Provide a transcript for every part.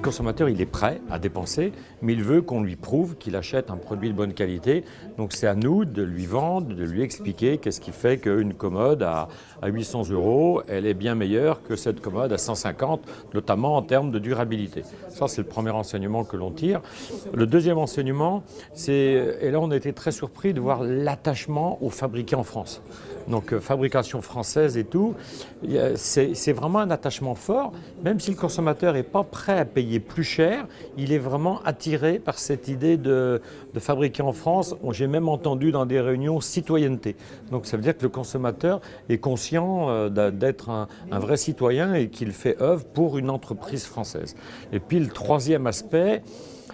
consommateur, il est prêt à dépenser, mais il veut qu'on lui prouve qu'il achète un produit de bonne qualité. Donc c'est à nous de lui vendre, de lui expliquer qu'est-ce qui fait qu'une commode à 800 €, elle est bien meilleure que cette commode à 150, notamment en termes de durabilité. Ça, c'est le premier enseignement que l'on tire. Le deuxième enseignement, et là on a été très surpris de voir l'attachement aux fabriqués en France. Donc fabrication française et tout, c'est vraiment un attachement fort, même si le consommateur n'est pas prêt à payer plus cher, il est vraiment attiré par cette idée de fabriquer en France. J'ai même entendu dans des réunions citoyenneté. Donc ça veut dire que le consommateur est conscient d'être un vrai citoyen et qu'il fait œuvre pour une entreprise française. Et puis le troisième aspect,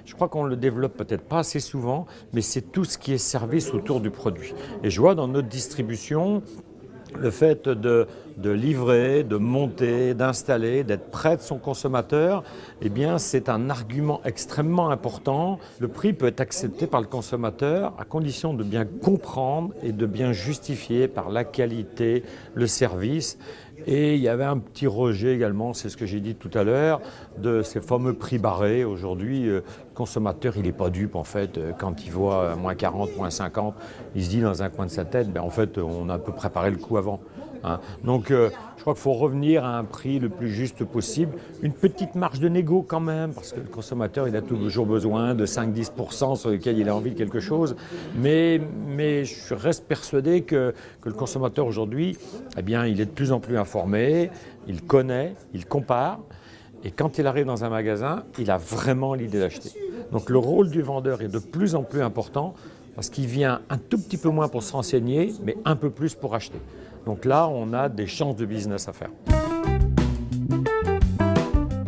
je crois qu'on le développe peut-être pas assez souvent, mais c'est tout ce qui est service autour du produit. Et je vois dans notre distribution, le fait de livrer, de monter, d'installer, d'être près de son consommateur, eh bien, c'est un argument extrêmement important. Le prix peut être accepté par le consommateur à condition de bien comprendre et de bien justifier par la qualité, le service. Et il y avait un petit rejet également, c'est ce que j'ai dit tout à l'heure, de ces fameux prix barrés. Aujourd'hui, le consommateur, il n'est pas dupe en fait. Quand il voit moins 40, moins 50, il se dit dans un coin de sa tête, en fait, on a un peu préparé le coup avant. Donc, je crois qu'il faut revenir à un prix le plus juste possible. Une petite marge de négo quand même, parce que le consommateur, il a toujours besoin de 5-10% sur lesquels il a envie de quelque chose. Mais je reste persuadé que le consommateur aujourd'hui, eh bien, il est de plus en plus informé, il connaît, il compare. Et quand il arrive dans un magasin, il a vraiment l'idée d'acheter. Donc le rôle du vendeur est de plus en plus important parce qu'il vient un tout petit peu moins pour se renseigner, mais un peu plus pour acheter. Donc là, on a des chances de business à faire.